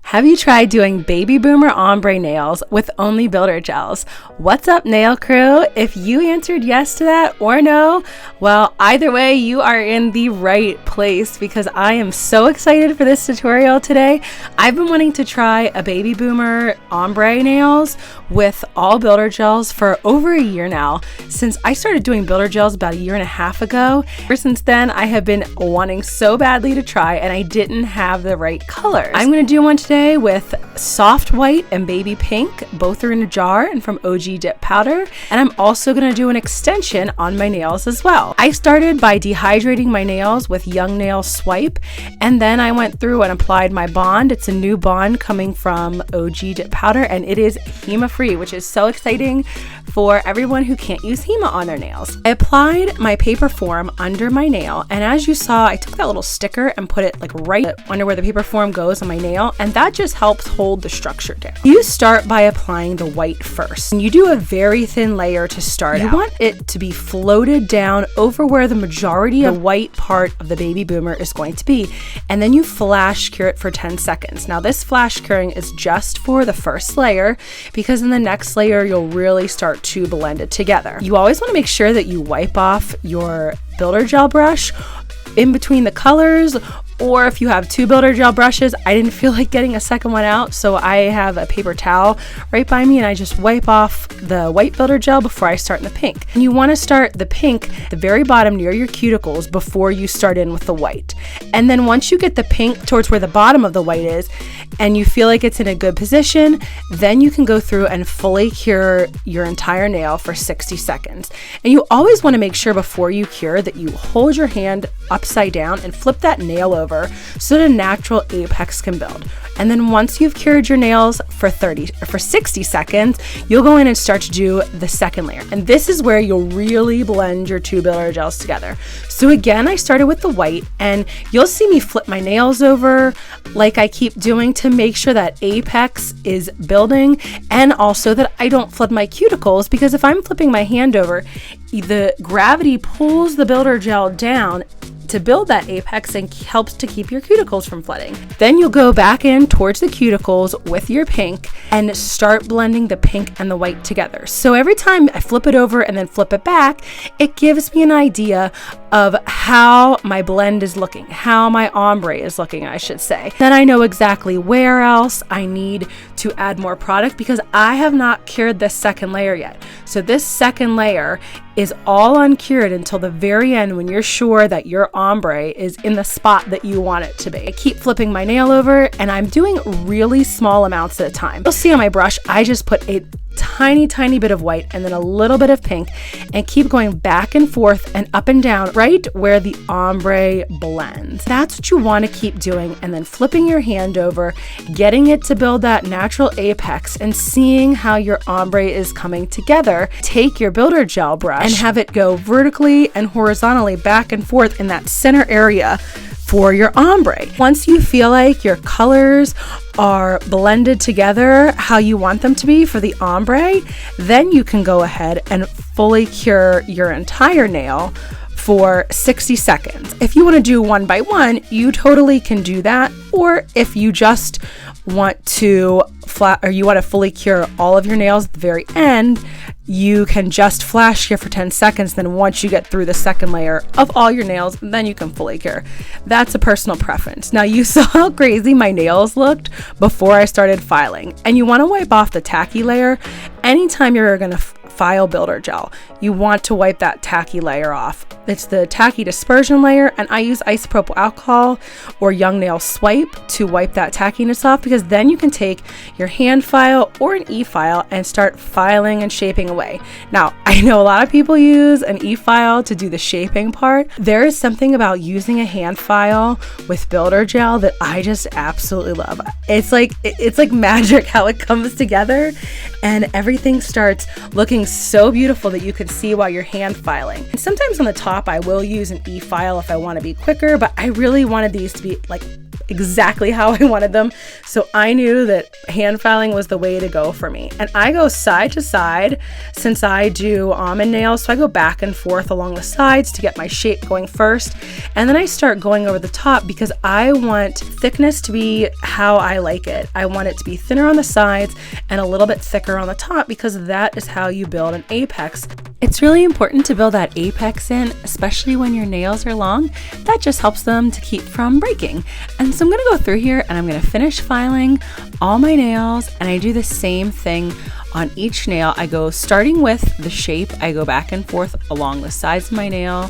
Have you tried doing baby boomer ombre nails with only builder gels? What's up, nail crew? If you answered yes to that or no, well, either way, you are in the right place because I am so excited for this tutorial today. I've been wanting to try a baby boomer ombre nails with all builder gels for over a year now. Since I started doing builder gels about a year and a half ago, ever since then, I have been wanting so badly to try and I didn't have the right colors. I'm going to do one today with soft white and baby pink. Both are in a jar and from OG Dip Powder. And I'm also going to do an extension on my nails as well. I started by dehydrating my nails with Young Nail Swipe, and then I went through and applied my bond. It's a new bond coming from OG Dip Powder, and it is HEMA free, which is so exciting for everyone who can't use HEMA on their nails. I applied my paper form under my nail, and as you saw, I took that little sticker and put it like right under where the paper form goes on my nail, and that just helps hold the structure down. You start by applying the white first, and you do a very thin layer to start out. You want it to be floated down over where the majority of the white part of the baby boomer is going to be, and then you flash cure it for 10 seconds. Now this flash curing is just for the first layer, because in the next layer you'll really start to blend it together. You always want to make sure that you wipe off your builder gel brush in between the colors, or if you have two builder gel brushes. I didn't feel like getting a second one out, so I have a paper towel right by me and I just wipe off the white builder gel before I start in the pink. And you want to start the pink at the very bottom near your cuticles before you start in with the white. And then once you get the pink towards where the bottom of the white is and you feel like it's in a good position, then you can go through and fully cure your entire nail for 60 seconds. And you always want to make sure before you cure that you hold your hand upside down and flip that nail over so that a natural apex can build. And then once you've cured your nails for 60 seconds, you'll go in and start to do the second layer. And this is where you'll really blend your two builder gels together. So again, I started with the white, and you'll see me flip my nails over like I keep doing to make sure that apex is building, and also that I don't flip my cuticles, because if I'm flipping my hand over, the gravity pulls the builder gel down to build that apex and helps to keep your cuticles from flooding. Then you'll go back in towards the cuticles with your pink and start blending the pink and the white together. So every time I flip it over and then flip it back, it gives me an idea of how my blend is looking, how my ombre is looking, I should say. Then I know exactly where else I need to add more product, because I have not cured this second layer yet. So this second layer is all uncured until the very end, when you're sure that your ombre is in the spot that you want it to be. I keep flipping my nail over, and I'm doing really small amounts at a time. You'll see on my brush, I just put a tiny bit of white and then a little bit of pink, and keep going back and forth and up and down right where the ombre blends. That's what you want to keep doing, and then flipping your hand over, getting it to build that natural apex and seeing how your ombre is coming together. Take your builder gel brush and have it go vertically and horizontally back and forth in that center area for your ombre. Once you feel like your colors are blended together how you want them to be for the ombre, then you can go ahead and fully cure your entire nail for 60 seconds. If you want to do one by one, you totally can do that. Or if you just want to fully cure all of your nails at the very end, you can just flash cure for 10 seconds. Then once you get through the second layer of all your nails, then you can fully cure. That's a personal preference. Now, you saw how crazy my nails looked before I started filing, and you want to wipe off the tacky layer. Anytime you're going to file builder gel, you want to wipe that tacky layer off. It's the tacky dispersion layer, and I use isopropyl alcohol or Young Nail Swipe to wipe that tackiness off, because then you can take your hand file or an e-file and start filing and shaping away. Now, I know a lot of people use an e-file to do the shaping part. There is something about using a hand file with builder gel that I just absolutely love. It's like magic how it comes together, and everything starts looking so beautiful that you can see while you're hand filing. And sometimes on the top I will use an e-file if I want to be quicker, but I really wanted these to be like exactly how I wanted them. So I knew that hand filing was the way to go for me. And I go side to side since I do almond nails. So I go back and forth along the sides to get my shape going first. And then I start going over the top because I want thickness to be how I like it. I want it to be thinner on the sides and a little bit thicker on the top because that is how you build an apex. It's really important to build that apex in, especially when your nails are long. That just helps them to keep from breaking. And so I'm gonna go through here and I'm gonna finish filing all my nails, and I do the same thing on each nail. I go starting with the shape, I go back and forth along the sides of my nail,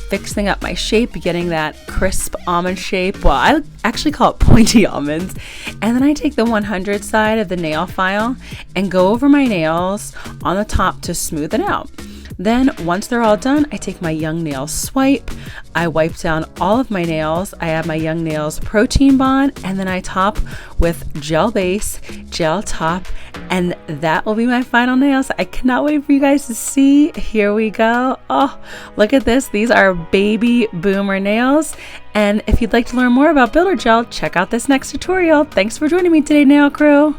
fixing up my shape, getting that crisp almond shape. Well, I actually call it pointy almonds. And then I take the 100 side of the nail file and go over my nails on the top to smooth it out. Then once they're all done, I take my Young Nails swipe, I wipe down all of my nails, I add my Young Nails protein bond, and then I top with gel base, gel top, and that will be my final nails. I cannot wait for you guys to see. Here we go. Oh, look at this. These are baby boomer nails. And if you'd like to learn more about builder gel, check out this next tutorial. Thanks for joining me today, nail crew.